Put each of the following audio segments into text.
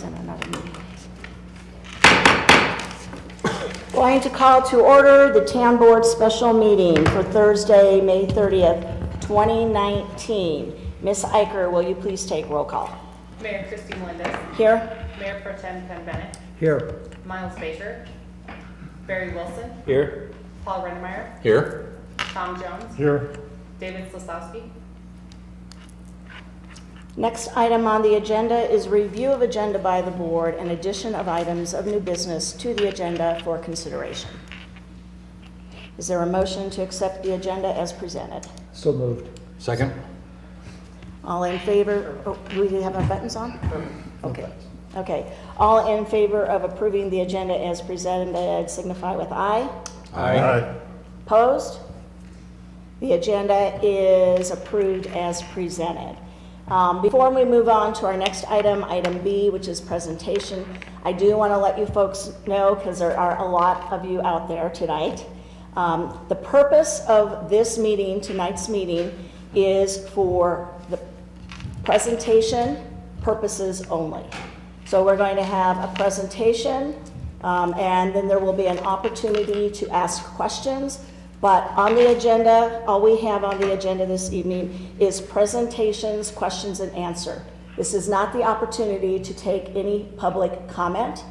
in another meeting. Going to call to order the Town Board special meeting for Thursday, May 30th, 2019. Ms. Iker, will you please take roll call? Mayor Christy Melendez. Here. Mayor Pro Tem Ken Bennett. Here. Miles Baker. Barry Wilson. Here. Paul Rennemeyer. Here. Tom Jones. Here. David Slosowski. Next item on the agenda is review of agenda by the board and addition of items of new business to the agenda for consideration. Is there a motion to accept the agenda as presented? So moved. Second. All in favor? Oh, do we have our buttons on? Okay. Okay. All in favor of approving the agenda as presented signify with aye. Aye. Opposed? The agenda is approved as presented. Before we move on to our next item, item B, which is presentation, I do want to let you folks know, because there are a lot of you out there tonight, the purpose of this meeting, tonight's meeting, is for the presentation purposes only. So we're going to have a presentation, and then there will be an opportunity to ask questions. But on the agenda, all we have on the agenda this evening is presentations, questions, and answer. This is not the opportunity to take any public comment,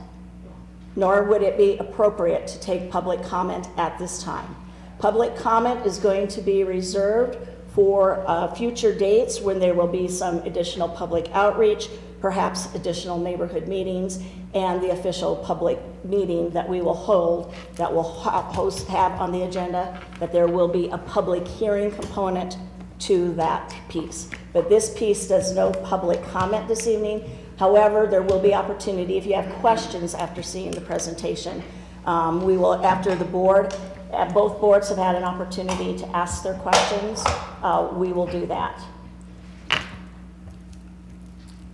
nor would it be appropriate to take public comment at this time. Public comment is going to be reserved for future dates when there will be some additional public outreach, perhaps additional neighborhood meetings, and the official public meeting that we will hold that will have on the agenda, that there will be a public hearing component to that piece. But this piece does no public comment this evening. However, there will be opportunity if you have questions after seeing the presentation. We will, after the board, both boards have had an opportunity to ask their questions. We will do that.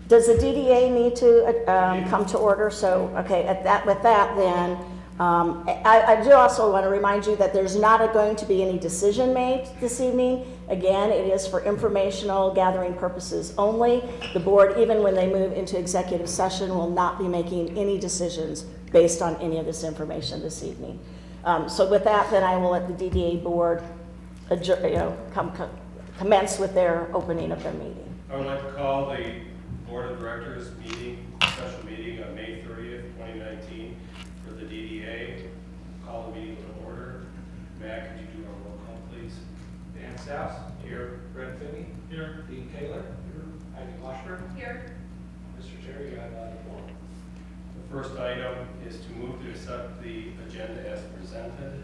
Does the DDA need to come to order? So, okay, with that then, I do also want to remind you that there's not going to be any decision made this evening. Again, it is for informational gathering purposes only. The board, even when they move into executive session, will not be making any decisions based on any of this information this evening. So with that, then I will let the DDA board commence with their opening of their meeting. I would like to call the Board of Directors special meeting on May 30th, 2019 for the DDA. Call the meeting to order. Matt, could you do our roll call, please? Dan Sass. Here. Brett Finney. Here. Dean Taylor. Here. Ivy Washburn. Here. Mr. Terry, you have the floor. The first item is to move to accept the agenda as presented.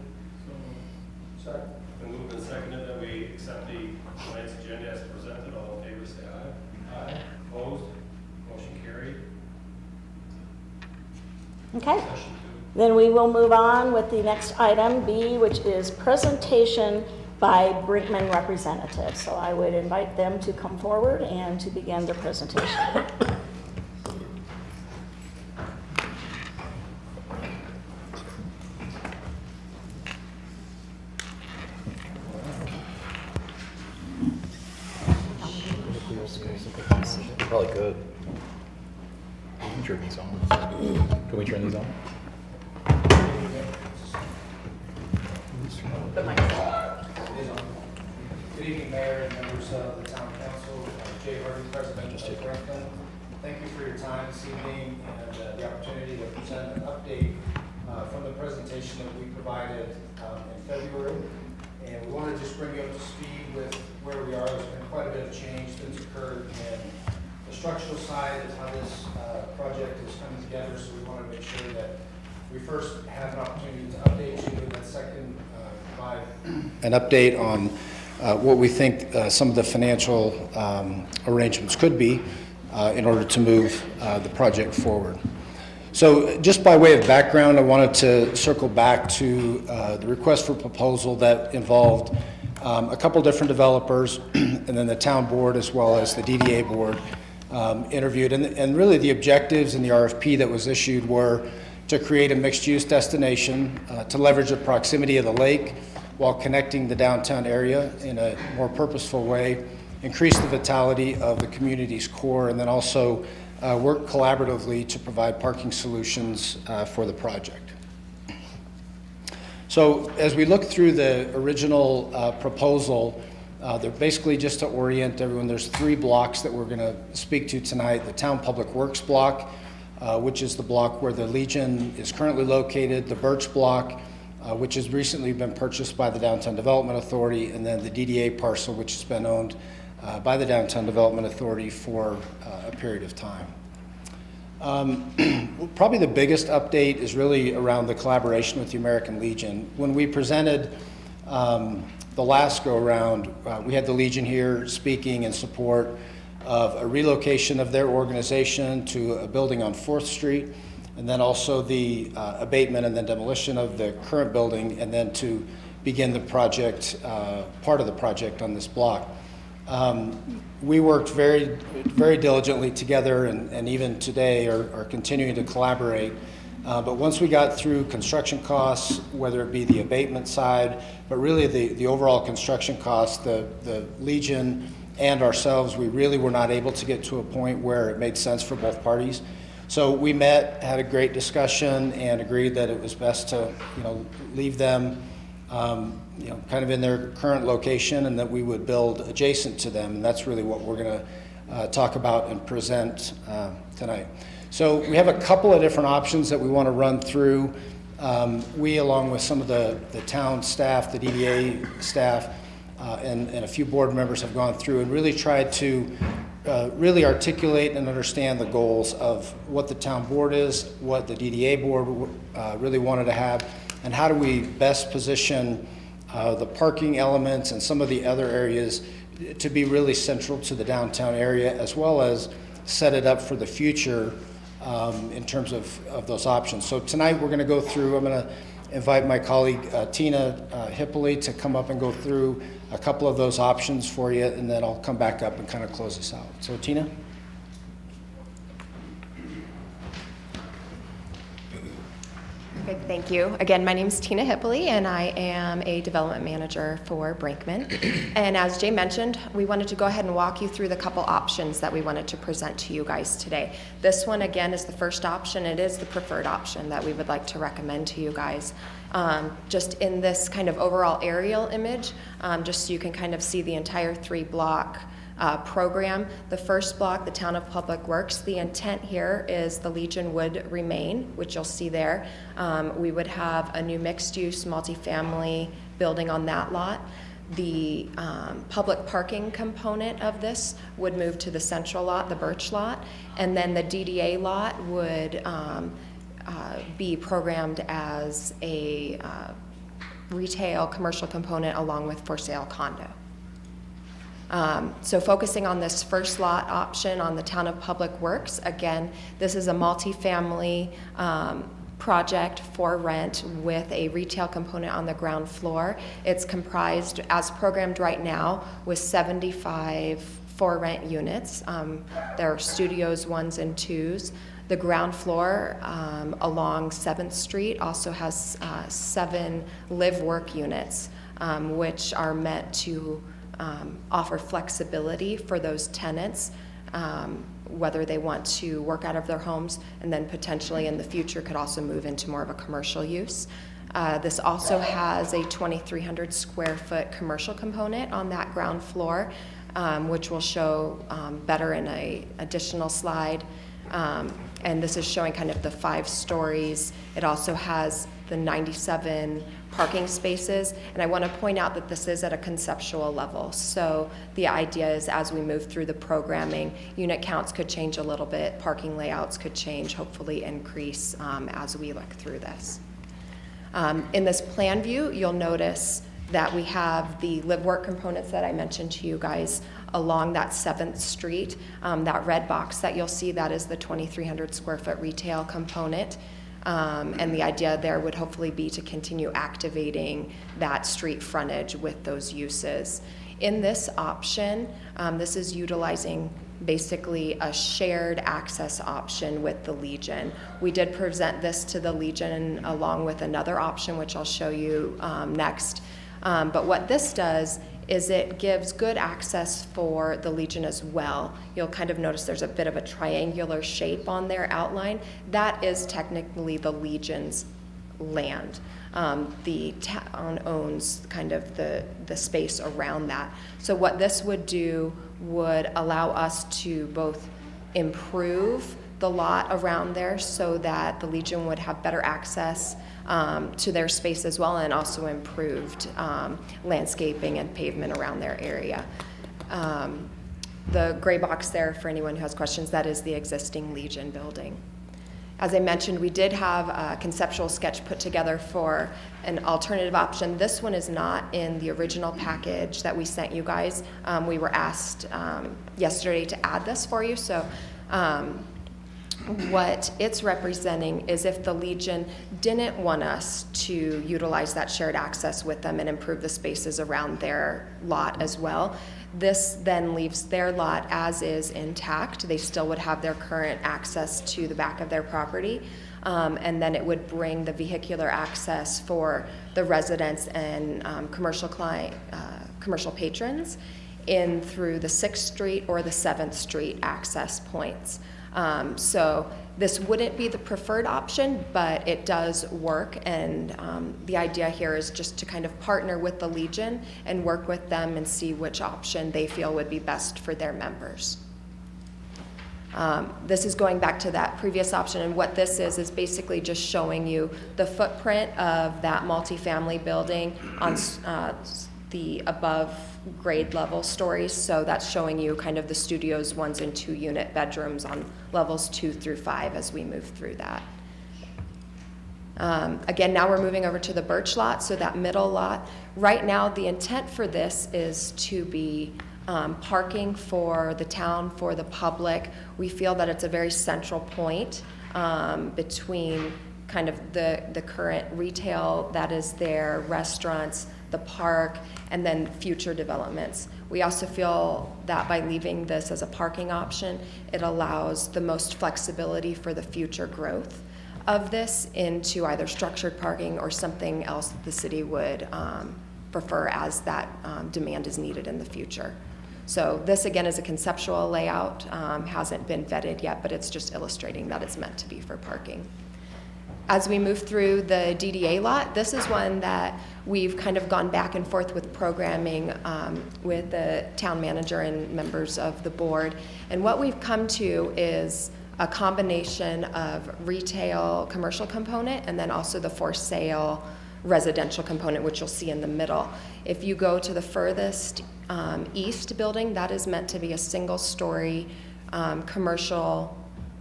Second. Been moved and seconded that we accept the tonight's agenda as presented. All in favor, say aye. Aye. Opposed? Motion carried. Okay. Session Then we will move on with the next item, B, which is presentation by Brinkman representatives. So I would invite them to come forward and to begin their presentation. Probably could. Can we turn these on? Can we turn these on? Good evening, Mayor and members of the Town Council. Jay Harvey, President of Franklin. Thank you for your time this evening and the opportunity to present an update from the presentation that we provided in February. And we want to just bring you up to speed with where we are. There's been quite a bit of change that's occurred in the structural side of how this project is coming together. So we want to make sure that we first have an opportunity to update you, and then second, provide an update on what we think some of the financial arrangements could be in order to move the project forward. So just by way of background, I wanted to circle back to the request for proposal that involved a couple different developers and then the town board as well as the DDA board interviewed. And really the objectives in the RFP that was issued were to create a mixed-use destination, to leverage the proximity of the lake while connecting the downtown area in a more purposeful way, increase the vitality of the community's core, and then also work collaboratively to provide parking solutions for the project. So as we look through the original proposal, they're basically, just to orient everyone, there's 3 blocks that we're going to speak to tonight. The Town Public Works block, which is the block where the Legion is currently located, the Birch block, which has recently been purchased by the Downtown Development Authority, and then the DDA parcel, which has been owned by the Downtown Development Authority for a period of time. Probably the biggest update is really around the collaboration with the American Legion. When we presented the last go-around, we had the Legion here speaking in support of a relocation of their organization to a building on 4th Street, and then also the abatement and then demolition of the current building, and then to begin the project, part of the project on this block. We worked very, very diligently together, and even today are continuing to collaborate. But once we got through construction costs, whether it be the abatement side, but really the overall construction costs, the Legion and ourselves, we really were not able to get to a point where it made sense for both parties. So we met, had a great discussion, and agreed that it was best to, leave them, kind of in their current location, and that we would build adjacent to them. And that's really what we're going to talk about and present tonight. So we have a couple of different options that we want to run through. We, along with some of the town staff, the DDA staff, and a few board members, have gone through and really tried to really articulate and understand the goals of what the town board is, what the DDA board really wanted to have, and how do we best position the parking elements and some of the other areas to be really central to the downtown area, as well as set it up for the future in terms of those options. So tonight we're going to go through, I'm going to invite my colleague Tina Hippoly to come up and go through a couple of those options for you, and then I'll come back up and kind of close this out. So Tina? Perfect, thank you. Again, my name is Tina Hippoly, and I am a development manager for Brinkman. And as Jay mentioned, we wanted to go ahead and walk you through the couple options that we wanted to present to you guys today. This one, again, is the first option. It is the preferred option that we would like to recommend to you guys. Just in this kind of overall aerial image, just so you can kind of see the entire 3-block program. The first block, the Town of Public Works, the intent here is the Legion would remain, which you'll see there. We would have a new mixed-use multifamily building on that lot. The public parking component of this would move to the central lot, the Birch lot, and then the DDA lot would be programmed as a retail commercial component along with for sale condo. So focusing on this first lot option on the Town of Public Works, again, this is a multifamily project for rent with a retail component on the ground floor. It's comprised, as programmed right now, with 75 for rent units. There are studios 1s and 2s. The ground floor along 7th Street also has 7 live-work units, which are meant to offer flexibility for those tenants, whether they want to work out of their homes and then potentially in the future could also move into more of a commercial use. This also has a 2,300 square foot commercial component on that ground floor, which we'll show better in an additional slide. And this is showing kind of the 5 stories. It also has the 97 parking spaces. And I want to point out that this is at a conceptual level. So the idea is as we move through the programming, unit counts could change a little bit, parking layouts could change, hopefully increase as we look through this. In this plan view, you'll notice that we have the live-work components that I mentioned to you guys along that 7th Street. That red box that you'll see, that is the 2,300 square foot retail component. And the idea there would hopefully be to continue activating that street frontage with those uses. In this option, this is utilizing basically a shared access option with the Legion. We did present this to the Legion along with another option, which I'll show you next. But what this does is it gives good access for the Legion as well. You'll kind of notice there's a bit of a triangular shape on their outline. That is technically the Legion's land. The town owns kind of the space around that. So what this would do would allow us to both improve the lot around there so that the Legion would have better access to their space as well, and also improved landscaping and pavement around their area. The gray box there, for anyone who has questions, that is the existing Legion building. As I mentioned, we did have a conceptual sketch put together for an alternative option. This one is not in the original package that we sent you guys. We were asked yesterday to add this for you. So what it's representing is if the Legion didn't want us to utilize that shared access with them and improve the spaces around their lot as well, this then leaves their lot as is intact. They still would have their current access to the back of their property. And then it would bring the vehicular access for the residents and commercial patrons in through the 6th Street or the 7th Street access points. So this wouldn't be the preferred option, but it does work, and the idea here is just to kind of partner with the Legion and work with them and see which option they feel would be best for their members. This is going back to that previous option, and what this is basically just showing you the footprint of that multifamily building on the above grade level stories. So that's showing you kind of the studios, 1 and 2 unit bedrooms on levels 2 through 5 as we move through that. Again, now we're moving over to the Birch lot, so that middle lot. Right now, the intent for this is to be parking for the town, for the public. We feel that it's a very central point between kind of the current retail that is there, restaurants, the park, and then future developments. We also feel that by leaving this as a parking option, it allows the most flexibility for the future growth of this into either structured parking or something else that the city would prefer as that demand is needed in the future. So this again is a conceptual layout, hasn't been vetted yet, but it's just illustrating that it's meant to be for parking. As we move through the DDA lot, this is one that we've kind of gone back and forth with programming with the town manager and members of the board. And what we've come to is a combination of retail commercial component and then also the for sale residential component, which you'll see in the middle. If you go to the furthest east building, that is meant to be a single-story commercial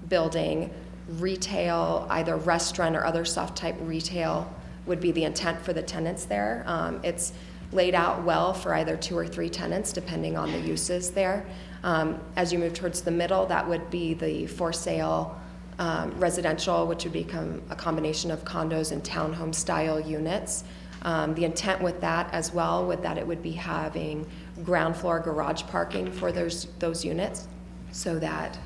building. Retail, either restaurant or other soft type retail would be the intent for the tenants there. It's laid out well for either 2 or 3 tenants depending on the uses there. As you move towards the middle, that would be the for sale residential, which would become a combination of condos and townhome style units. The intent with that as well would that it would be having ground floor garage parking for those units, so that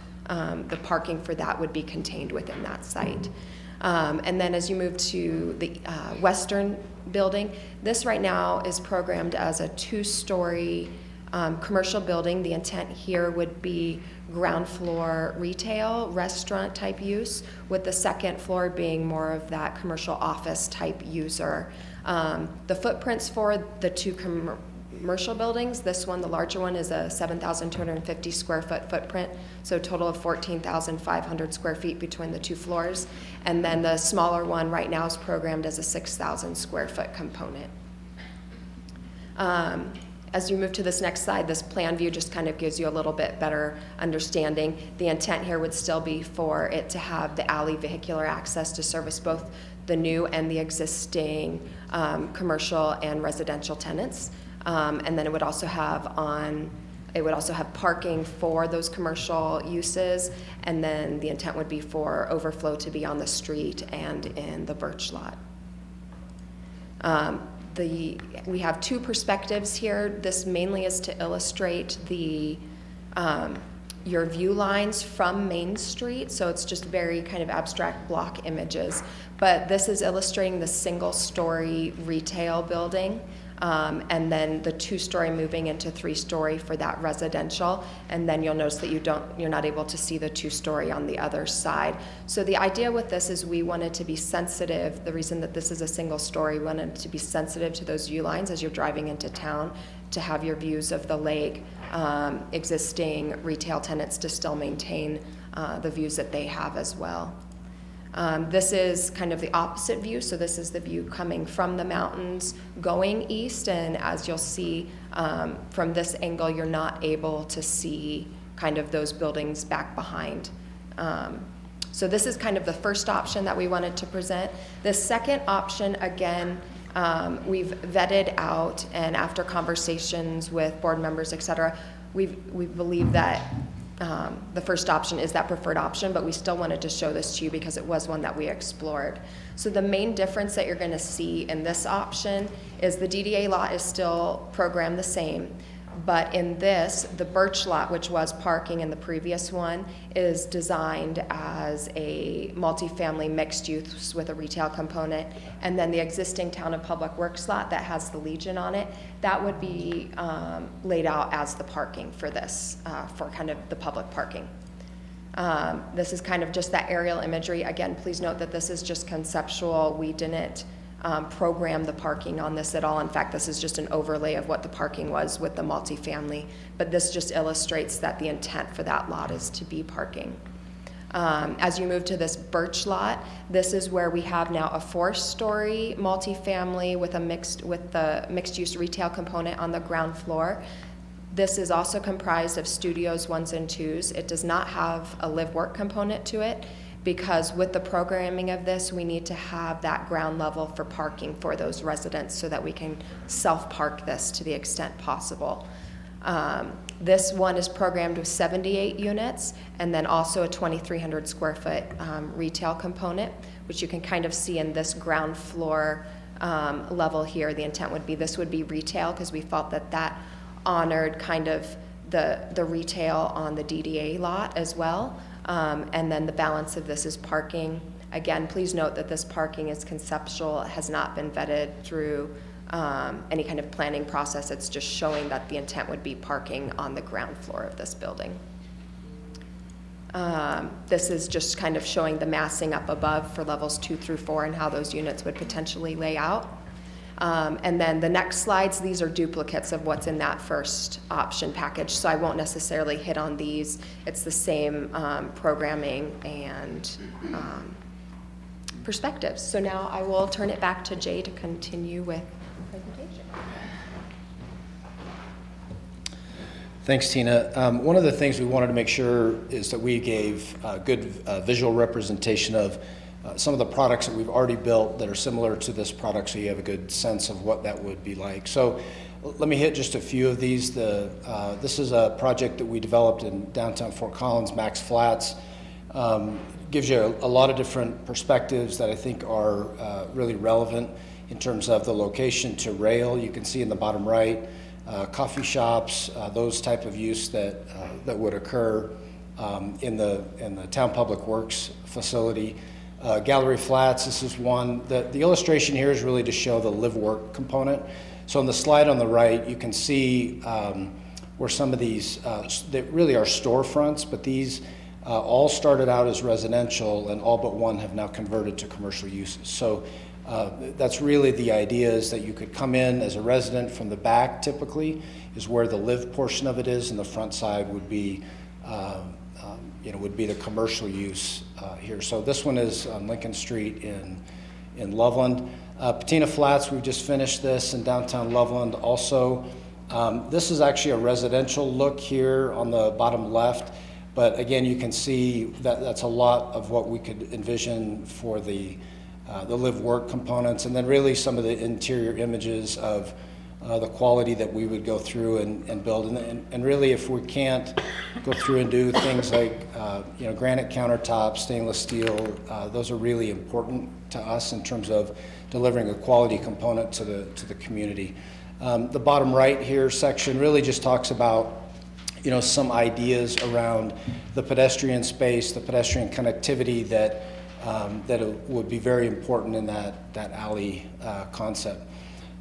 the parking for that would be contained within that site. And then as you move to the western building, this right now is programmed as a 2-story commercial building. The intent here would be ground floor retail, restaurant type use, with the 2nd floor being more of that commercial office type user. The footprints for the 2 commercial buildings, this one, the larger one, is a 7,250 square foot footprint, so a total of 14,500 square feet between the 2 floors. And then the smaller one right now is programmed as a 6,000 square foot component. As you move to this next slide, this plan view just kind of gives you a little bit better understanding. The intent here would still be for it to have the alley vehicular access to service both the new and the existing commercial and residential tenants. And then it would also have parking for those commercial uses, and then the intent would be for overflow to be on the street and in the Birch lot. We have 2 perspectives here. This mainly is to illustrate your view lines from Main Street, so it's just very kind of abstract block images. But this is illustrating the single-story retail building and then the 2-story moving into 3-story for that residential, and then you'll notice that you're not able to see the 2-story on the other side. So the idea with this is we wanted to be sensitive. The reason that this is a single story, we wanted to be sensitive to those view lines as you're driving into town, to have your views of the lake, existing retail tenants to still maintain the views that they have as well. This is kind of the opposite view, so this is the view coming from the mountains going east, and as you'll see from this angle, you're not able to see kind of those buildings back behind. So this is kind of the first option that we wanted to present. The second option, again, we've vetted out, and after conversations with board members, et cetera, we believe that the first option is that preferred option, but we still wanted to show this to you because it was one that we explored. So the main difference that you're going to see in this option is the DDA lot is still programmed the same, but in this, the Birch lot, which was parking in the previous one, is designed as a multifamily mixed use with a retail component, and then the existing Town of Public Works lot that has the Legion on it, that would be laid out as the parking for this, for kind of the public parking. This is kind of just that aerial imagery. Again, please note that this is just conceptual. We didn't program the parking on this at all. In fact, this is just an overlay of what the parking was with the multifamily, but this just illustrates that the intent for that lot is to be parking. As you move to this Birch lot, this is where we have now a 4-story multifamily with the mixed-use retail component on the ground floor. This is also comprised of studios 1s and 2s. It does not have a live-work component to it, because with the programming of this, we need to have that ground level for parking for those residents so that we can self-park this to the extent possible. This one is programmed with 78 units and then also a 2,300 square foot retail component, which you can kind of see in this ground floor level here. The intent would be this would be retail because we felt that that honored kind of the retail on the DDA lot as well. And then the balance of this is parking. Again, please note that this parking is conceptual. It has not been vetted through any kind of planning process. It's just showing that the intent would be parking on the ground floor of this building. This is just kind of showing the massing up above for levels 2 through 4 and how those units would potentially lay out. And then the next slides, these are duplicates of what's in that first option package, so I won't necessarily hit on these. It's the same programming and perspectives. So now I will turn it back to Jay to continue with the presentation. Thanks, Tina. One of the things we wanted to make sure is that we gave good visual representation of some of the products that we've already built that are similar to this product, so you have a good sense of what that would be like. So let me hit just a few of these. This is a project that we developed in downtown Fort Collins, Max Flats. Gives you a lot of different perspectives that I think are really relevant in terms of the location to rail. You can see in the bottom right, coffee shops, those type of use that would occur in the Town Public Works facility. Gallery Flats, this is one. The illustration here is really to show the live-work component. So on the slide on the right, you can see where some of these, they really are storefronts, but these all started out as residential and all but one have now converted to commercial uses. So that's really the idea, is that you could come in as a resident from the back, typically, is where the live portion of it is, and the front side would be would be the commercial use here. So this one is on Lincoln Street in Loveland. Patina Flats, we've just finished this in downtown Loveland also. This is actually a residential look here on the bottom left, but again, you can see that that's a lot of what we could envision for the live-work components, and then really some of the interior images of the quality that we would go through and build. And really, if we can't go through and do things like granite countertops, stainless steel, those are really important to us in terms of delivering a quality component to the community. The bottom right here section really just talks about some ideas around the pedestrian space, the pedestrian connectivity that would be very important in that alley concept.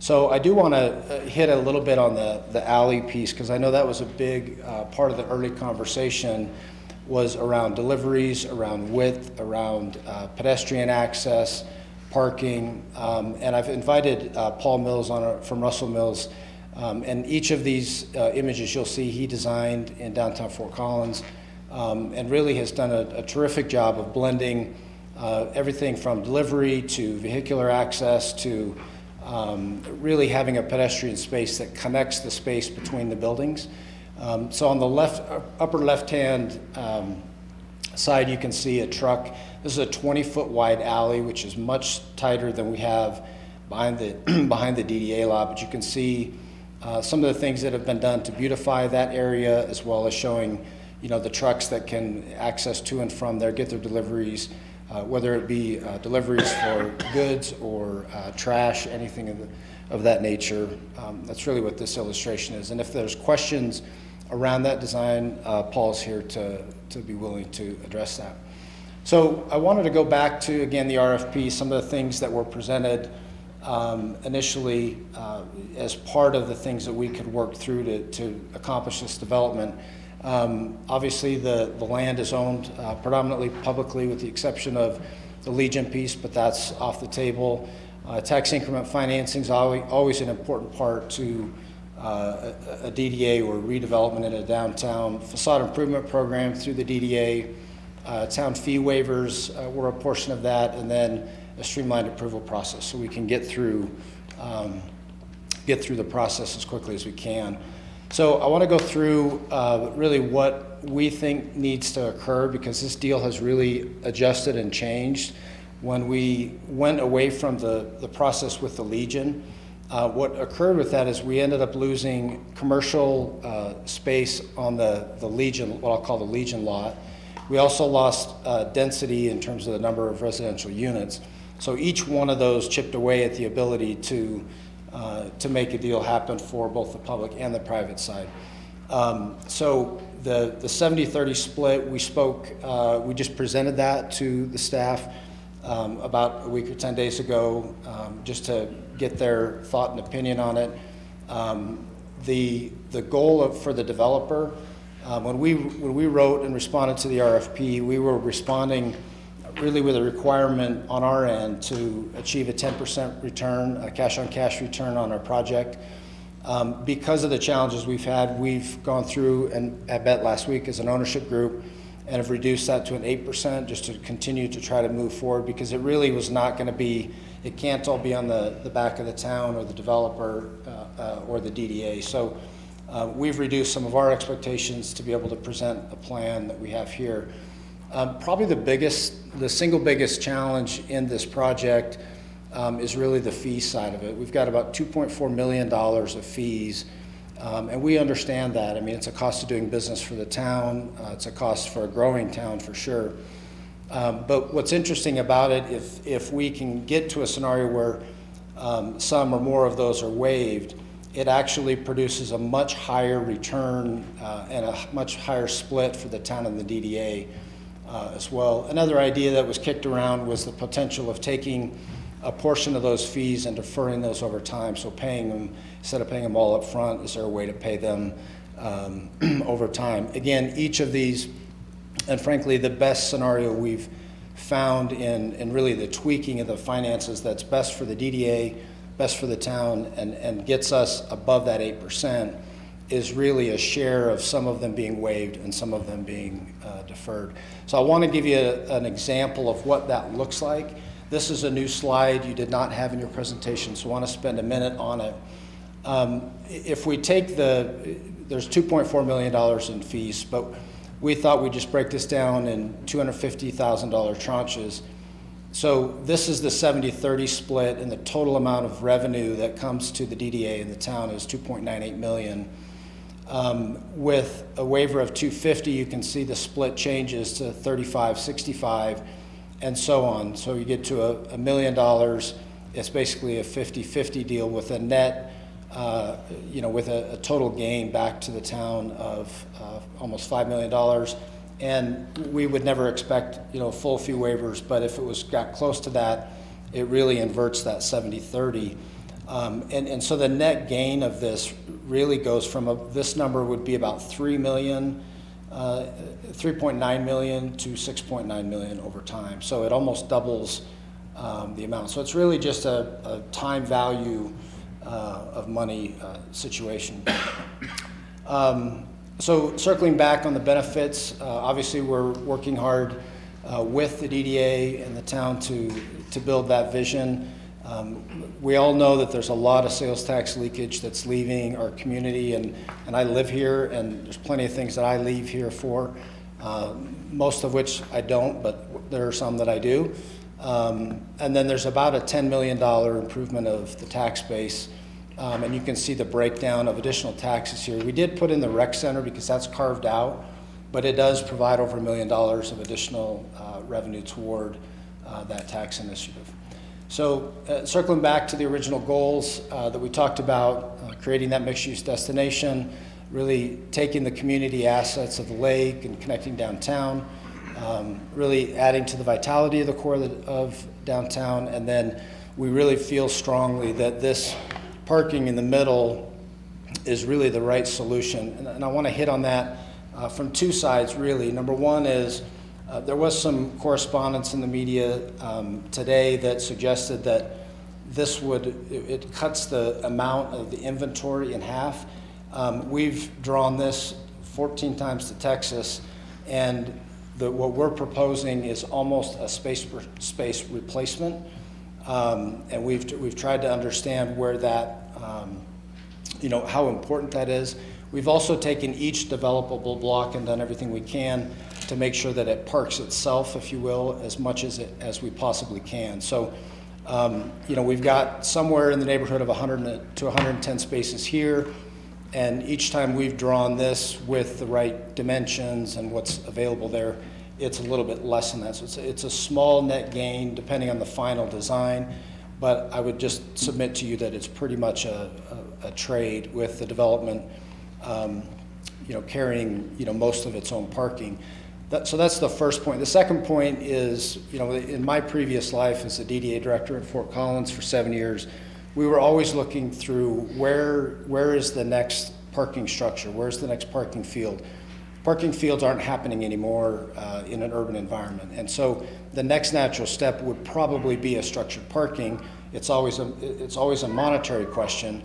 So I do want to hit a little bit on the alley piece, because I know that was a big part of the early conversation, was around deliveries, around width, around pedestrian access, parking, and I've invited Paul Mills from Russell Mills, and each of these images you'll see he designed in downtown Fort Collins, and really has done a terrific job of blending everything from delivery to vehicular access to really having a pedestrian space that connects the space between the buildings. So on the upper left-hand side, you can see a truck. This is a 20-foot wide alley, which is much tighter than we have behind the behind the DDA lot. But you can see some of the things that have been done to beautify that area, as well as showing, the trucks that can access to and from there, get their deliveries, whether it be deliveries for goods or trash, anything of that nature. That's really what this illustration is. And if there's questions around that design, Paul's here to be willing to address that. So I wanted to go back to, again, the RFP, some of the things that were presented initially as part of the things that we could work through to accomplish this development. Obviously, the land is owned predominantly publicly, with the exception of the Legion piece, but that's off the table. Tax increment financing is always an important part to a DDA or redevelopment in a downtown. Facade improvement program through the DDA. Town fee waivers were a portion of that, and then a streamlined approval process, so we can get through the process as quickly as we can. So I want to go through really what we think needs to occur, because this deal has really adjusted and changed. When we went away from the process with the Legion, what occurred with that is we ended up losing commercial space on the Legion, what I'll call the Legion lot. We also lost density in terms of the number of residential units. So each one of those chipped away at the ability to make a deal happen for both the public and the private side. So the 70-30 split, we just presented that to the staff about a week or 10 days ago, just to get their thought and opinion on it. The goal for the developer, when we wrote and responded to the RFP, we were responding really with a requirement on our end to achieve a 10% return, a cash-on-cash return on our project. Because of the challenges we've had, we've gone through, and at Bet last week as an ownership group, and have reduced that to an 8% just to continue to try to move forward, because it really was not going to be, it can't all be on the back of the town or the developer or the DDA. So we've reduced some of our expectations to be able to present a plan that we have here. Probably the single biggest challenge in this project is really the fee side of it. We've got about $2.4 million of fees, and we understand that. I mean, it's a cost of doing business for the town. It's a cost for a growing town for sure. But what's interesting about it, if we can get to a scenario where some or more of those are waived, it actually produces a much higher return and a much higher split for the town and the DDA as well. Another idea that was kicked around was the potential of taking a portion of those fees and deferring those over time. So paying them, instead of paying them all up front, is there a way to pay them over time? Again, each of these, and frankly, the best scenario we've found in really the tweaking of the finances that's best for the DDA, best for the town, and gets us above that 8%, is really a share of some of them being waived and some of them being deferred. So I want to give you an example of what that looks like. This is a new slide you did not have in your presentation, so I want to spend a minute on it. If we take there's $2.4 million in fees, but we thought we'd just break this down in $250,000 tranches. So this is the 70-30 split, and the total amount of revenue that comes to the DDA in the town is $2.98 million. With a waiver of $250,000, you can see the split changes to 35-65, and so on. So you get to $1 million. It's basically a 50-50 deal with a net, with a total gain back to the town of almost $5 million. And we would never expect, full fee waivers, but if it got close to that, it really inverts that 70-30. And so the net gain of this really goes from this number would be about 3.9 million to 6.9 million over time. So it almost doubles the amount. So it's really just a time value of money situation. So circling back on the benefits, obviously we're working hard with the DDA and the town to build that vision. We all know that there's a lot of sales tax leakage that's leaving our community, and I live here, and there's plenty of things that I leave here for, most of which I don't, but there are some that I do. And then there's about a $10 million improvement of the tax base, and you can see the breakdown of additional taxes here. We did put in the rec center because that's carved out, but it does provide over $1 million of additional revenue toward that tax initiative. So circling back to the original goals that we talked about, creating that mixed-use destination, really taking the community assets of the lake and connecting downtown, really adding to the vitality of the core of downtown, and then we really feel strongly that this parking in the middle is really the right solution. And I want to hit on that from two sides, really. Number one is there was some correspondence in the media today that suggested that it cuts the amount of the inventory in half. We've drawn this 14 times to Texas, and what we're proposing is almost a space replacement. And we've tried to understand where that, how important that is. We've also taken each developable block and done everything we can to make sure that it parks itself, if you will, as much as we possibly can. So, we've got somewhere in the neighborhood of 100 to 110 spaces here, and each time we've drawn this with the right dimensions and what's available there, it's a little bit less than that. So it's a small net gain depending on the final design, but I would just submit to you that it's pretty much a trade with the development, carrying, most of its own parking. So that's the first point. The second point is, in my previous life as a DDA director at Fort Collins for 7 years, we were always looking through where is the next parking structure, where's the next parking field. Parking fields aren't happening anymore in an urban environment, and so the next natural step would probably be a structured parking. It's always a monetary question,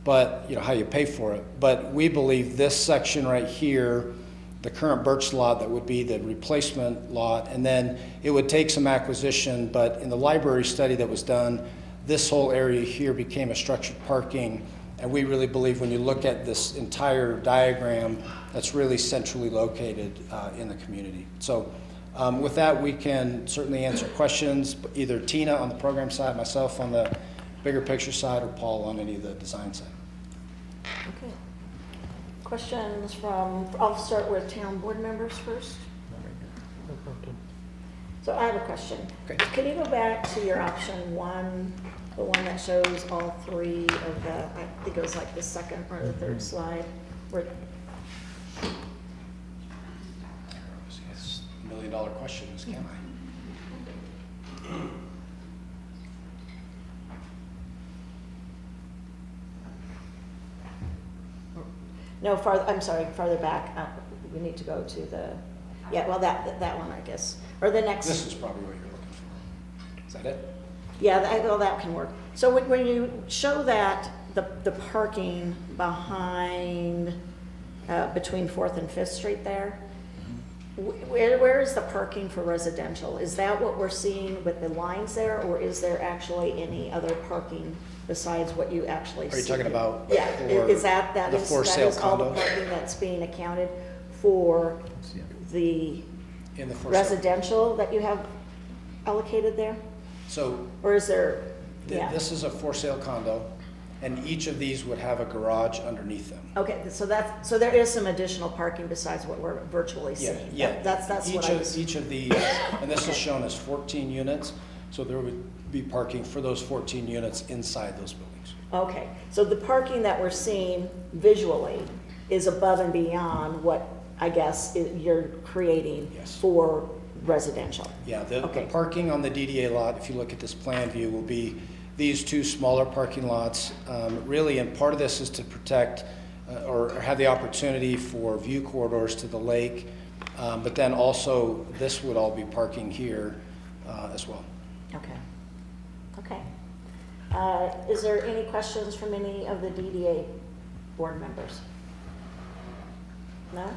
but how you pay for it. But we believe this section right here, the current Birch lot, that would be the replacement lot, and then it would take some acquisition, but in the library study that was done, this whole area here became a structured parking, and we really believe when you look at this entire diagram, that's really centrally located in the community. So with that, we can certainly answer questions, either Tina on the program side, myself on the bigger picture side, or Paul on any of the design side. Okay. Questions I'll start with town board members first. So I have a question. Okay. Can you go back to your option one, the one that shows all three of the, I think it was like the second or the third slide, where It's $1 million question, can I? no, I'm sorry, farther back, we need to go to the, that one, I guess, or the next. This is probably what you're looking for. Is that it? Yeah, that can work. So when you show that, the parking behind, between 4th and 5th Street there, where is the parking for residential? Is that what we're seeing with the lines there, or is there actually any other parking besides what you actually see? Are you talking about? Yeah, is that the is for sale all the condo? parking that's being accounted for the In the for sale. residential that you have allocated there? So Or is there, this is a for sale condo, and each of these would have a garage underneath them. Okay, so there is some additional parking besides what we're virtually seeing. Yeah. That's what I was. Each of these, and this is shown as 14 units, so there would be parking for those 14 units inside those buildings. Okay, so the parking that we're seeing visually is above and beyond what I guess you're creating Yes. for residential. Yeah, the Okay. parking on the DDA lot, if you look at this plan view, will be these two smaller parking lots. Really, and part of this is to protect or have the opportunity for view corridors to the lake, but then also this would all be parking here as well. Okay. Okay. Is there any questions from any of the DDA board members? No?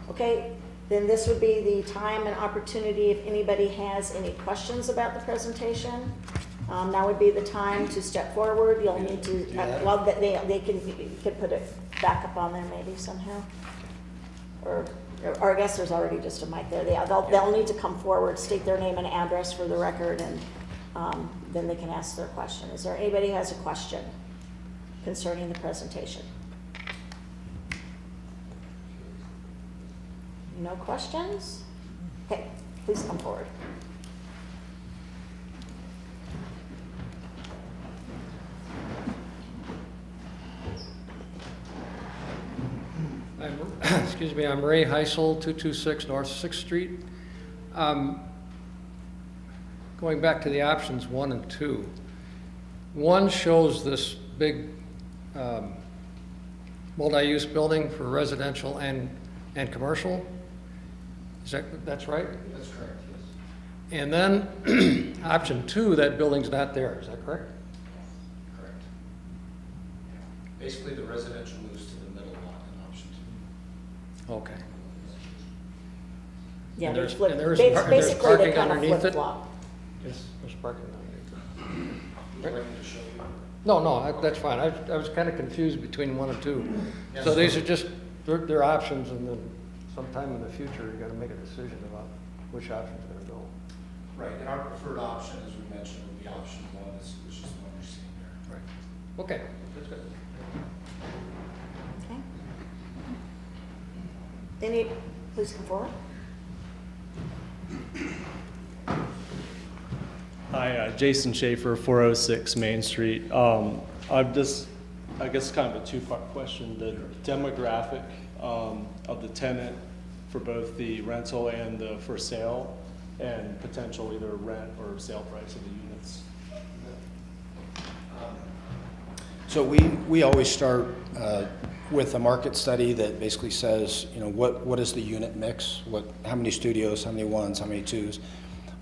Okay, then this would be the time and opportunity if anybody has any questions about the presentation. Now would be the time to step forward. You'll need to, well, they can, you could put it back up on there maybe somehow. Or I guess there's already just a mic there. They'll need to come forward, state their name and address for the record, and then they can ask their question. Is there anybody who has a question concerning the presentation? No questions? Okay, please come forward. Excuse me, I'm Ray Heisel, 226 North 6th Street. Going back to the options 1 and 2. 1 shows this big multi-use building for residential and commercial. That's right? That's correct, yes. And then option 2, that building's not there, is that correct? Correct. Basically, the residential moves to the middle lot in option 2. Okay. Yeah, And they there's- flip, and there's basically parking they kind of underneath it? flip-flop. Yes, there's parking underneath. Would you like me to show you? No, that's fine. I was kind of confused between 1 and 2. Yes, So sir. these are just, they're options, and then sometime in the future, you gotta make a decision about which option's gonna go. Right, and our preferred option, as we mentioned, would be option 1, which is the one you're seeing there. Right. Okay, that's good. Okay. Any, please come forward. Hi, Jason Schaefer, 406 Main Street. I'm just, I guess kind of a two-part question. The demographic of the tenant for both the rental and the for sale, and potential either rent or sale price of the units. So we always start with a market study that basically says, you know, what is the unit mix? How many studios, how many ones, how many twos?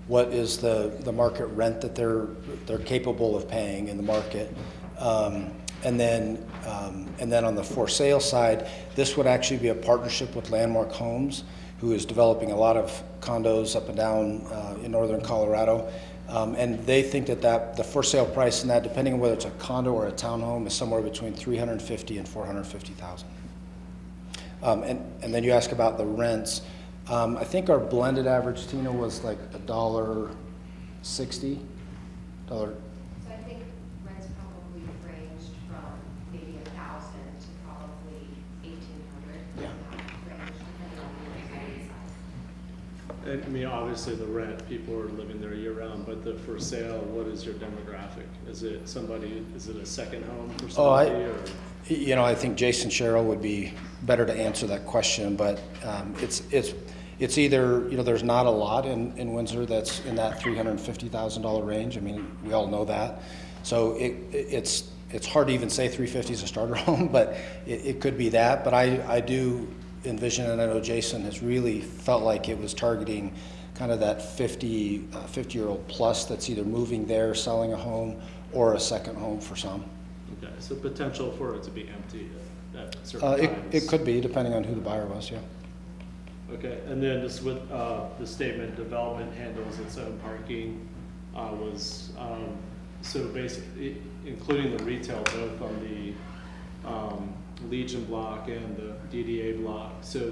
What is the market rent that they're capable of paying in the market? And then on the for sale side, this would actually be a partnership with Landmark Homes, who is developing a lot of condos up and down in northern Colorado. And they think that the for sale price in that, depending on whether it's a condo or a townhome, is somewhere between $350,000 and $450,000. And then you ask about the rents. I think our blended average, Tina, was like $1.60. So I think rents probably ranged from maybe 1,000 to probably 1,800. Yeah. Range depending on the unit size. And I mean, obviously the rent, people are living there year round, but the for sale, what is your demographic? Is it a second home for somebody or? You know, I think Jason Sherrill would be better to answer that question, but it's either, you know, there's not a lot in Windsor that's in that $350,000 range. I mean, we all know that. So it's hard to even say 350 is a starter home, but it could be that. But I do envision, and I know Jason has really felt like it was targeting kind of that 50-year-old plus that's either moving there, selling a home, or a second home for some. Okay, so potential for it to be empty at certain times. It could be, depending on who the buyer was, yeah. Okay, and then just with the statement, development handles its own parking so basically, including the retail, both on the Legion block and the DDA block, so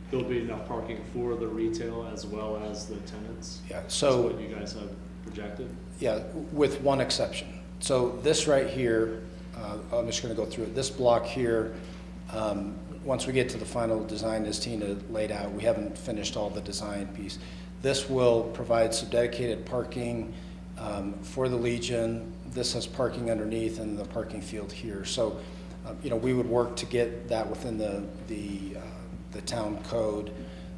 there'll be enough parking for the retail as well as the tenants? Yeah, That's so. what you guys have projected? Yeah, with one exception. So this right here, I'm just gonna go through it. This block here, once we get to the final design as Tina laid out, we haven't finished all the design piece. This will provide some dedicated parking for the Legion. This has parking underneath and the parking field here. So, you know, we would work to get that within the town code.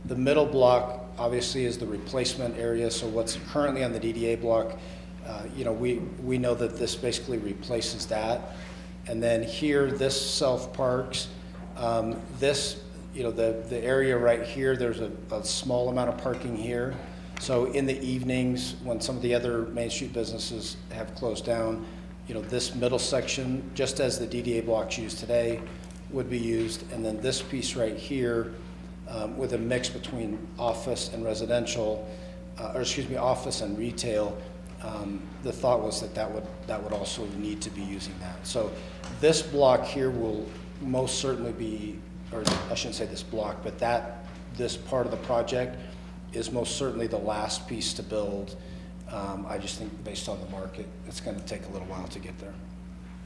The middle block obviously is the replacement area. So what's currently on the DDA block You know, we know that this basically replaces that. And then here, this self-parks, this, you know, the area right here, there's a small amount of parking here. So in the evenings, when some of the other Main Street businesses have closed down, you know, this middle section, just as the DDA blocks used today, would be used. And then this piece right here, with a mix between office and residential, or excuse me, office and retail, the thought was that would also need to be using that. So this block here will most certainly be, or I shouldn't say this block, but this part of the project is most certainly the last piece to build. I just think based on the market, it's going to take a little while to get there.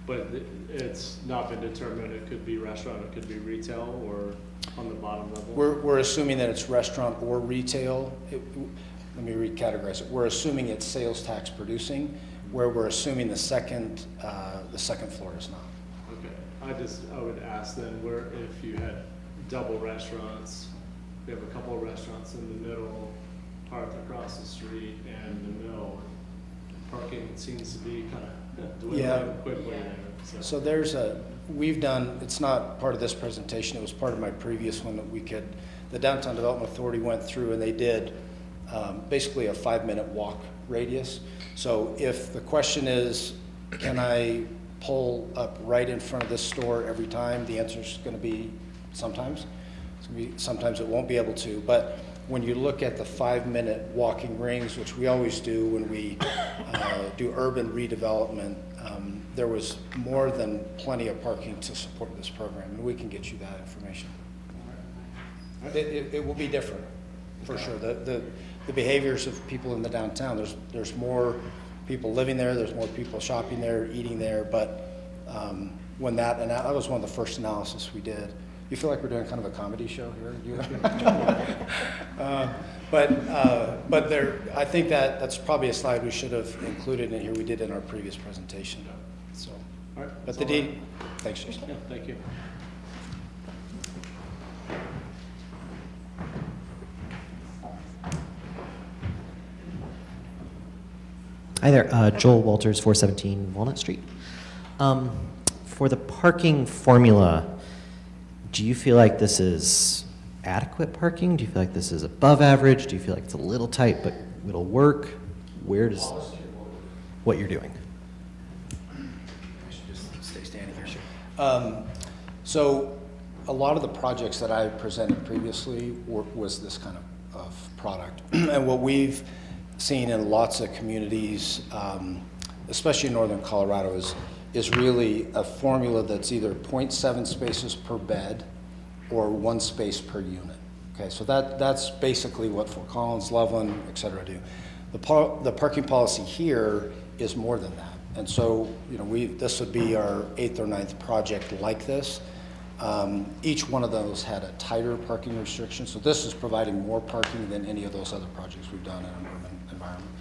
But it's not been determined, it could be restaurant, it could be retail, or on the bottom level? We're assuming that it's restaurant or retail. Let me recategorize it. We're assuming it's sales tax producing, where we're assuming the second floor is not. Okay, I would ask then, where if you had double restaurants, we have a couple of restaurants in the middle, parked across the street, and the mill, parking seems to be kind of dwindling quickly there. So we've done, it's not part of this presentation, it was part of my previous one that the Downtown Development Authority went through and they did basically a 5-minute walk radius. So if the question is, can I pull up right in front of this store every time? The answer is going to be sometimes. Sometimes it won't be able to. But when you look at the 5-minute walking rings, which we always do when we do urban redevelopment, there was more than plenty of parking to support this program, and we can get you that information. It will be different, for sure. The behaviors of people in the downtown, there's more people living there, there's more people shopping there, eating there, but when that was one of the first analysis we did. You feel like we're doing kind of a comedy show here? But there, I think that's probably a slide we should have included in here. We did in our previous presentation. So, All right, but that's all I have. thanks, Jason. Yeah, thank you. Hi there, Joel Walters, 417 Walnut Street. For the parking formula, do you feel like this is adequate parking? Do you feel like this is above average? Do you feel like it's a little tight, but it'll work? Where does what you're doing? I should just stay standing here. Sure. So a lot of the projects that I presented previously was this kind of product. And what we've seen in lots of communities, especially in northern Colorado, is really a formula that's either 0.7 spaces per bed or 1 space per unit. Okay, so that's basically what Fort Collins, Loveland, et cetera do. The parking policy here is more than that. And so, you know, this would be our 8th or 9th project like this. Each one of those had a tighter parking restriction. So this is providing more parking than any of those other projects we've done in an urban environment.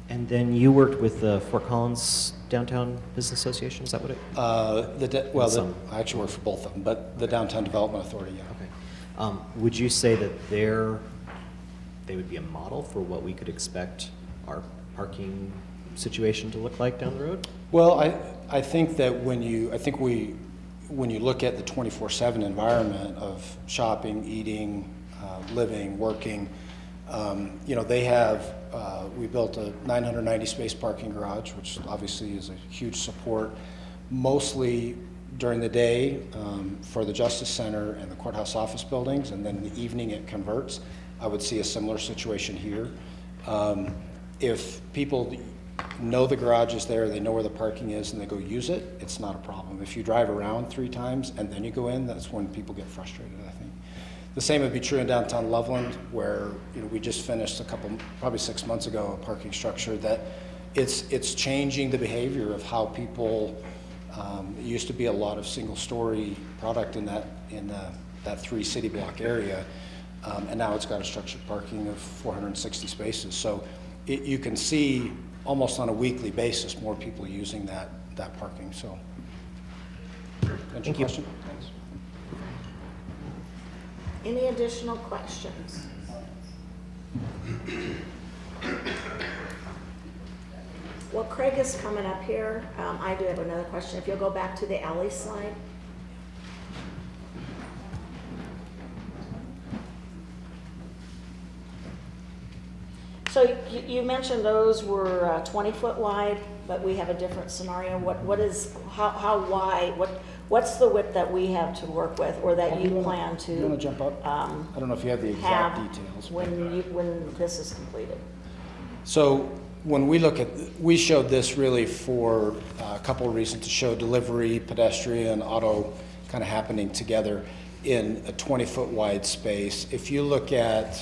And then you worked with the Fort Collins Downtown Business Association, is that what it? I actually work for both of them, but the Downtown Development Authority, yeah. Okay. Would you say that they would be a model for what we could expect our parking situation to look like down the road? Well, I think that when you look at the 24/7 environment of shopping, eating, living, working, you know, they have, we built a 990 space parking garage, which obviously is a huge support, mostly during the day for the Justice Center and the courthouse office buildings, and then in the evening it converts. I would see a similar situation here. If people know the garage is there, they know where the parking is, and they go use it, it's not a problem. If you drive around 3 times and then you go in, that's when people get frustrated, I think. The same would be true in downtown Loveland, where, you know, we just finished probably 6 months ago, a parking structure that it's changing the behavior of how people. It used to be a lot of single-story product in that 3 city block area, and now it's got a structured parking of 460 spaces. So you can see almost on a weekly basis more people using that parking. So, Thank you. Question? Thanks. Any additional questions? Well, Craig is coming up here. I do have another question. If you'll go back to the alley slide. So you mentioned those were 20-foot wide, but we have a different scenario. What is, how wide, what's the width that we have to work with, or that you plan to? You want to jump up? I don't know if you have the exact details. When this is completed? So when we look at, we showed this really for a couple of reasons, to show delivery, pedestrian, auto kind of happening together in a 20-foot wide space. If you look at,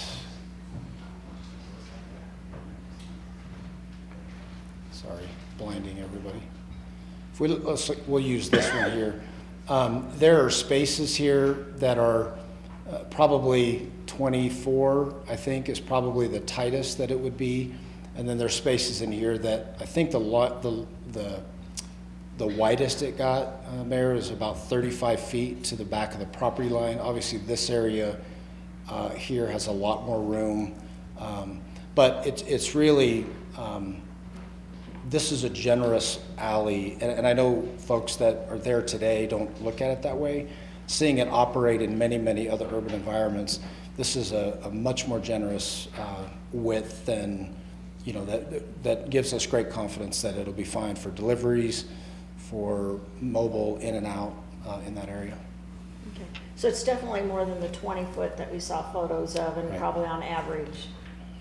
sorry, blinding everybody. If we, we'll use this one here. There are spaces here that are probably 24, I think, is probably the tightest that it would be. And then there's spaces in here that I think the widest it got, Mayor, is about 35 feet to the back of the property line. Obviously, this area here has a lot more room, but it's really, this is a generous alley, and I know folks that are there today don't look at it that way. Seeing it operate in many, many other urban environments, this is a much more generous width than, you know, that gives us great confidence that it'll be fine for deliveries, for mobile in and out in that area. Okay. So it's definitely more than the 20-foot that we saw photos of, and Right. probably on average,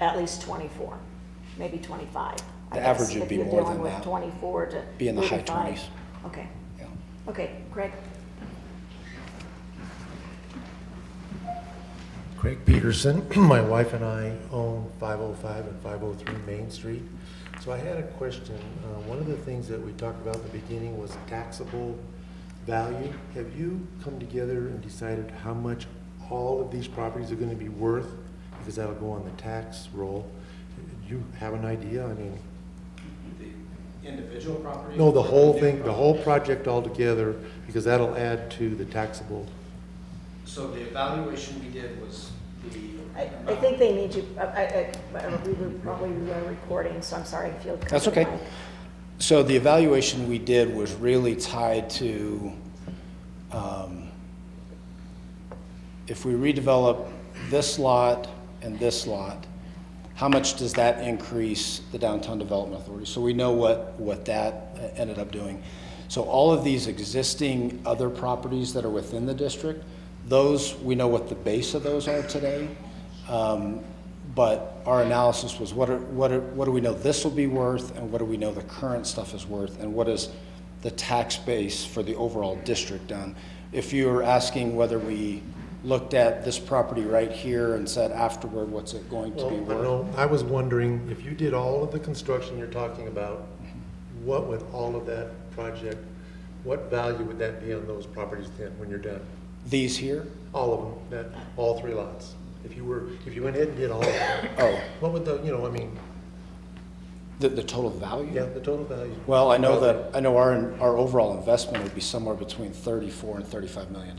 at least 24, maybe 25. I The guess, average would if be you're more dealing than with that. 24 to Be in the high 35. 20s. Okay. Yeah. Okay, Craig? Craig Peterson. My wife and I own 505 and 503 Main Street. So I had a question. One of the things that we talked about in the beginning was taxable value. Have you come together and decided how much all of these properties are going to be worth? Because that'll go on the tax roll. Do you have an idea? I mean, The individual property? no, the whole thing, the whole project altogether, because that'll add to the taxable. So the evaluation we did was I think they need you, we were probably recording, so I'm sorry if you'll come That's to the okay. mic. So the evaluation we did was really tied to, if we redevelop this lot and this lot, how much does that increase the Downtown Development Authority? So we know what that ended up doing. So all of these existing other properties that are within the district, those, we know what the base of those are today. But our analysis was what do we know this will be worth, and what do we know the current stuff is worth, and what is the tax base for the overall district done? If you were asking whether we looked at this property right here and said afterward, what's it going to be Well, worth? no, I was wondering, if you did all of the construction you're talking about, what would all of that project, what value would that be on those properties then, when you're done? These here? All of them, all three lots? If you went ahead and did all of them, Oh, what would the, I mean, the total value? yeah, the total value? Well, I know our overall investment would be somewhere between $34 and $35 million.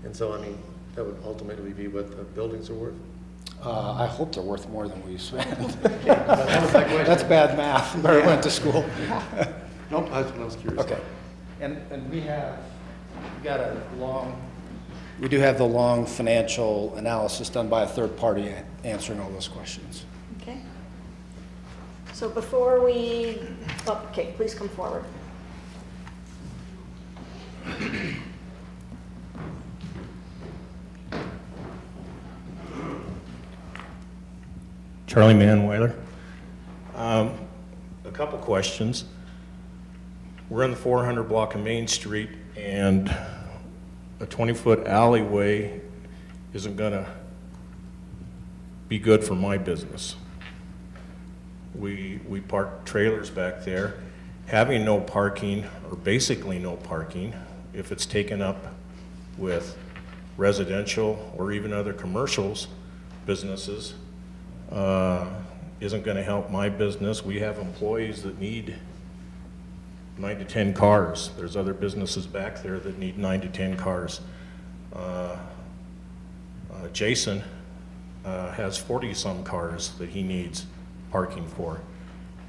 And so, I mean, that would ultimately be what the buildings are worth? I hope they're worth more than we spent. That was my question. That's bad math, where I went to school. Nope, that's what I was curious about. Okay. And we do have the long financial analysis done by a third party answering all those questions. Okay. So before we, okay, please come forward. Charlie Manweiler. A couple questions. We're in the 400 block of Main Street, and a 20-foot alleyway isn't gonna be good for my business. We park trailers back there. Having no parking, or basically no parking, if it's taken up with residential or even other commercials, businesses, isn't gonna help my business. We have employees that need 9 to 10 cars. There's other businesses back there that need 9 to 10 cars. Jason has 40-some cars that he needs parking for.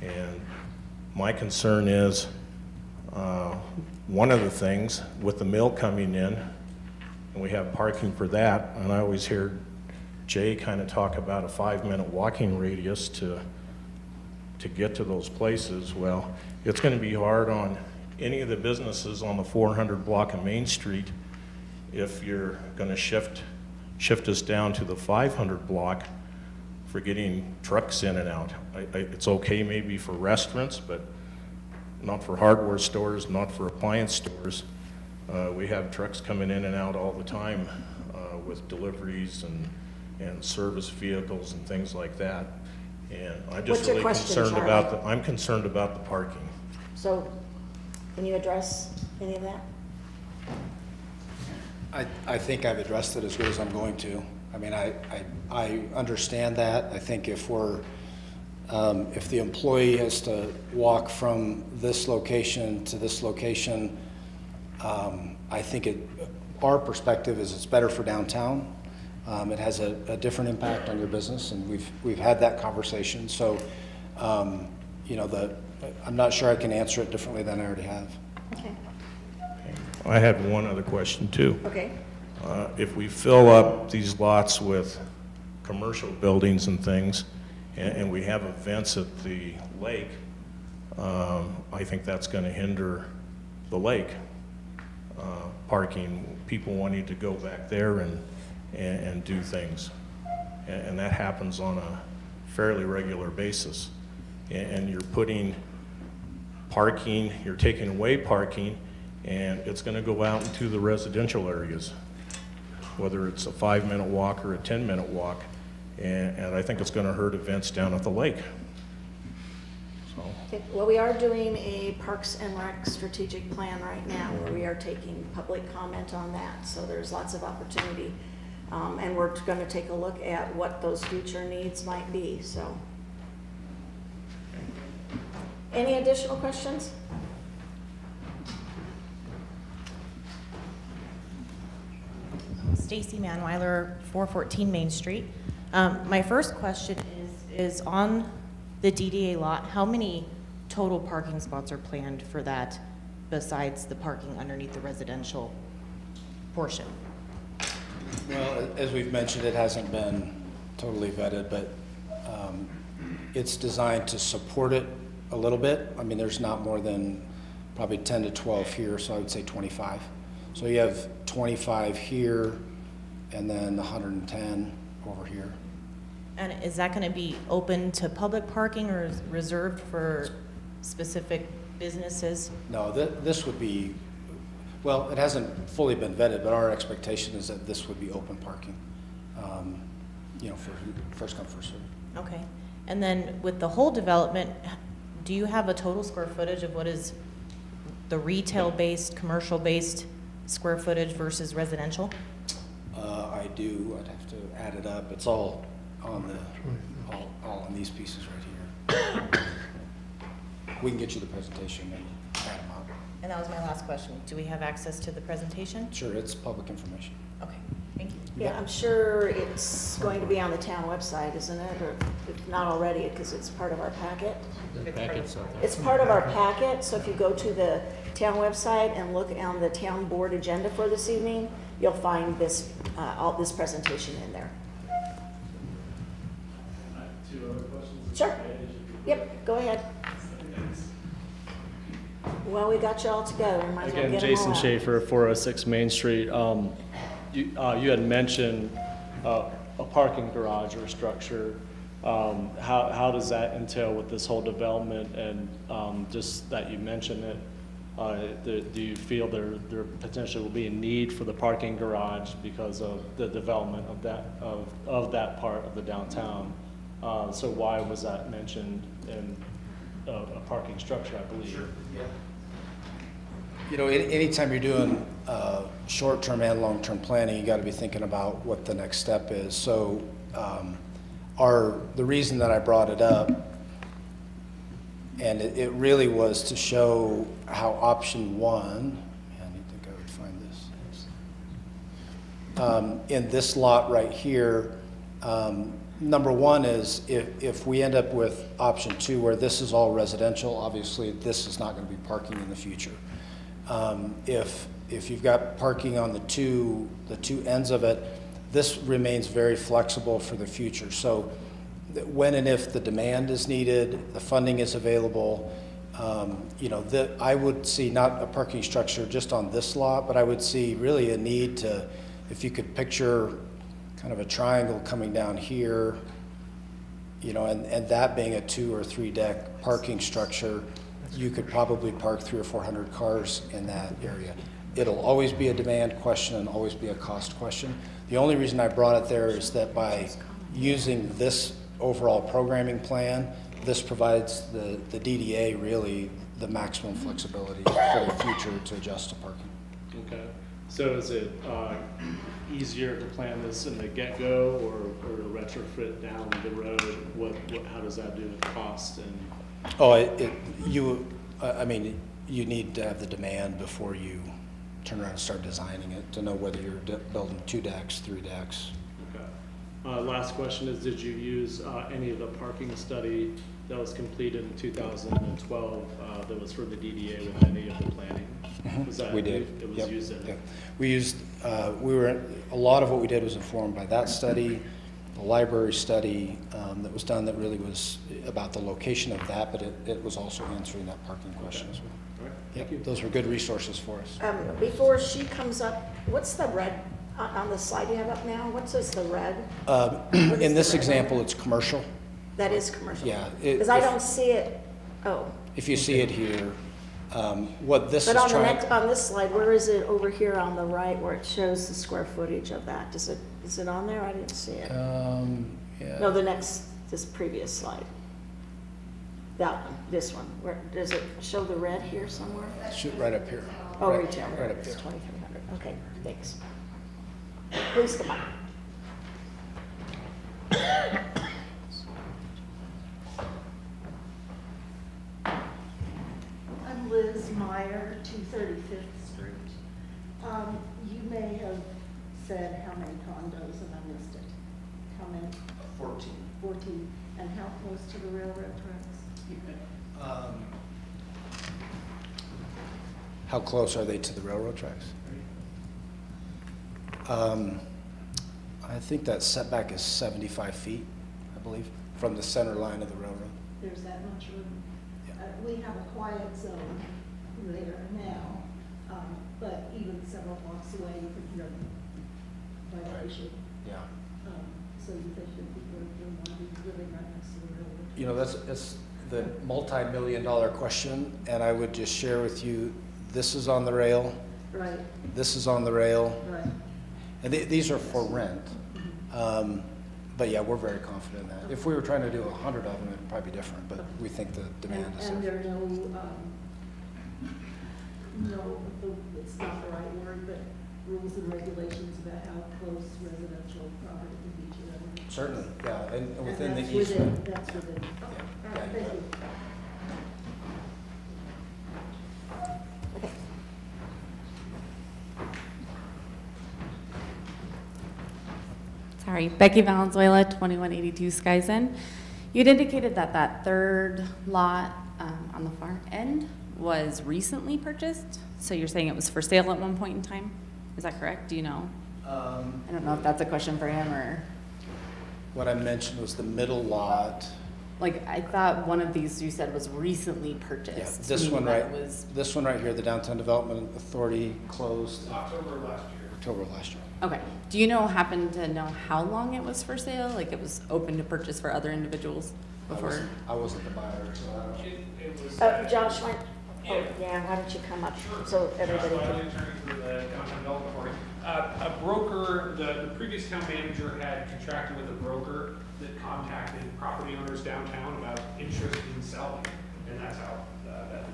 And My concern is, one of the things with the mill coming in, and we have parking for that, and I always hear Jay kind of talk about a 5-minute walking radius to get to those places. Well, it's going to be hard on any of the businesses on the 400 block of Main Street if you're going to shift us down to the 500 block for getting trucks in and out. It's okay maybe for restaurants, but not for hardware stores, not for appliance stores. We have trucks coming in and out all the time with deliveries and service vehicles and things like that. And I'm just What's your really question, concerned Charlie? about I'm concerned about the parking. So, can you address any of that? I think I've addressed it as good as I'm going to. I mean, I understand that. I think if if the employee has to walk from this location to this location, I think our perspective is it's better for downtown. It has a different impact on your business, and we've had that conversation. So, you know, I'm not sure I can answer it differently than I already have. Okay. I had one other question too. Okay. If we fill up these lots with commercial buildings and things, and we have events at the lake, I think that's going to hinder the lake parking, people wanting to go back there and do things. And that happens on a fairly regular basis. And you're putting parking, you're taking away parking, and it's going to go out into the residential areas, whether it's a 5-minute walk or a 10-minute walk. And I think it's going to hurt events down at the lake. So, Okay, well, we are doing a Parks and Rec strategic plan right now where we are taking public comment on that. So there's lots of opportunity. And we're going to take a look at what those future needs might be, so. Any additional questions? Stacy Manweiler, 414 Main Street. My first question is on the DDA lot, how many total parking spots are planned for that besides the parking underneath the residential portion? Well, as we've mentioned, it hasn't been totally vetted, but it's designed to support it a little bit. I mean, there's not more than probably 10 to 12 here, so I would say 25. So you have 25 here and then 110 over here. And is that going to be open to public parking or is reserved for specific businesses? No, this would be, well, it hasn't fully been vetted, but our expectation is that this would be open parking, you know, for first come, first served. Okay. And then with the whole development, do you have a total square footage of what is the retail-based, commercial-based square footage versus residential? I do. I'd have to add it up. It's all on all on these pieces right here. We can get you the presentation and add them up. And that was my last question. Do we have access to the presentation? Sure, it's public information. Okay, thank you. Yeah, I'm sure it's going to be on the town website, isn't it? Or if not already, because it's part of our packet. It's part of our packet, so if you go to the town website and look on the town board agenda for this evening, you'll find this, all this presentation in there. Two other questions? Sure. Yep, go ahead. Well, we got you all together. We might as well Again, get 'em all Jason out. Schaefer, 406 Main Street. You had mentioned a parking garage or structure. How does that entail with this whole development? And just that you mentioned it, do you feel there potentially will be a need for the parking garage because of the development of that part of the downtown? So why was that mentioned in a parking structure, I believe? Sure. Yeah. You know, anytime you're doing short-term and long-term planning, you got to be thinking about what the next step is. So, the reason that I brought it up, and it really was to show how option one. Man, you think I would find this? In this lot right here, Number one is if we end up with option 2 where this is all residential, obviously this is not going to be parking in the future. If you've got parking on the two ends of it, this remains very flexible for the future. So when and if the demand is needed, the funding is available, I would see not a parking structure just on this lot, but I would see really a need to, if you could picture kind of a triangle coming down here, and that being a 2 or 3 deck parking structure, you could probably park 300 or 400 cars in that area. It'll always be a demand question and always be a cost question. The only reason I brought it there is that by using this overall programming plan, this provides the DDA really the maximum flexibility for the future to adjust to parking. Okay, so is it easier to plan this in the get-go or to retrofit down the road? How does that do with cost and? Oh, you need to have the demand before you turn around and start designing it to know whether you're building 2 decks, 3 decks. Okay. Last question is, did you use any of the parking study that was completed in 2012 that was for the DDA with any of the planning? Was that We did. It was Yep. used in it? Yep. We used, a lot of what we did was informed by that study, the library study that was done that really was about the location of that, but it was also answering that parking question as well. All right, Yep, thank you. those were good resources for us. Before she comes up, what's the red on the slide you have up now? What says the red? In this example, it's commercial. That is commercial? Yeah, Because I don't see it, oh. If you see it here, what this is But trying. on this slide, where is it over here on the right where it shows the square footage of that? Is it on there? I didn't see it. Yeah. No, this previous slide. That one, this one. Where, does it show the red here somewhere? Shoot right up here. Oh, Right- retail, Right up it's here. 2,300. Okay, thanks. Please come on. I'm Liz Meyer, 235th Street. You may have said how many condos and I missed it. How many? 14. 14. And how close to the railroad tracks? How close are they to the railroad tracks? I think that setback is 75 feet, I believe, from the center line of the railroad. There's that much room. Yeah. We have a quiet zone there now, but even several blocks away, you can hear the vibration. Yeah. So you think that people want to be living right next to the railroad? That's the multi-million-dollar question, and I would just share with you, this is on the rail, Right, this is on the rail, right. and these are for rent. But yeah, we're very confident in that. If we were trying to do 100 of them, it'd probably be different, but we think the demand is And there. there are it's not the right word, but rules and regulations about how close residential property can be to other. Certainly, yeah, and within the that's easement. That's within. Yeah. All right, thank you. Sorry, Becky Valenzuela, 2182 Skyzen. You'd indicated that that third lot on the far end was recently purchased, so you're saying it was for sale at one point in time? Is that correct? Do you know? I don't know if that's a question for him or, What I mentioned was the middle lot. like, I thought one of these you said was recently Yeah, purchased. this meaning one that right, it was- this one right here, the Downtown Development Authority closed October last year. October of last year. Okay. Do you happen to know how long it was for sale? Like it was open to purchase for other individuals before? I wasn't the buyer, so I don't. It was. Josh, why don't you come up so everybody Josh can. Wiley, attorney for the Downtown Development Authority. A broker, the previous town manager had contracted with a broker that contacted property owners downtown about interest in selling. And that's how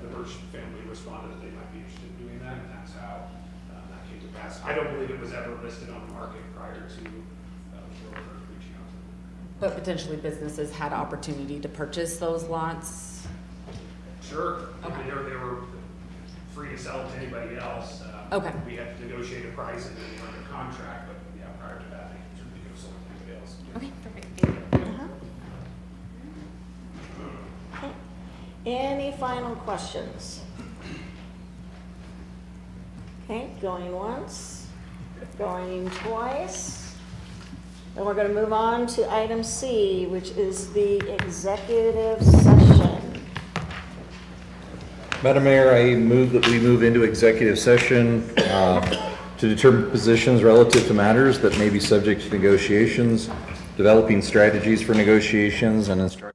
the Birch family responded that they might be interested in doing that, and that's how that came to pass. I don't believe it was ever listed on the market prior to the broker reaching out to them. But potentially businesses had opportunity to purchase those lots? Sure. Okay. They were free to sell to anybody else. Okay. We had to negotiate a price and then they were under contract, but yeah, prior to that, they certainly could have sold to anybody else. Okay, perfect. Thank you. Any final questions? Okay, going once, going twice. Then we're going to move on to item C, which is the executive session. Madam Mayor, I move that we move into executive session to determine positions relative to matters that may be subject to negotiations, developing strategies for negotiations, and instruct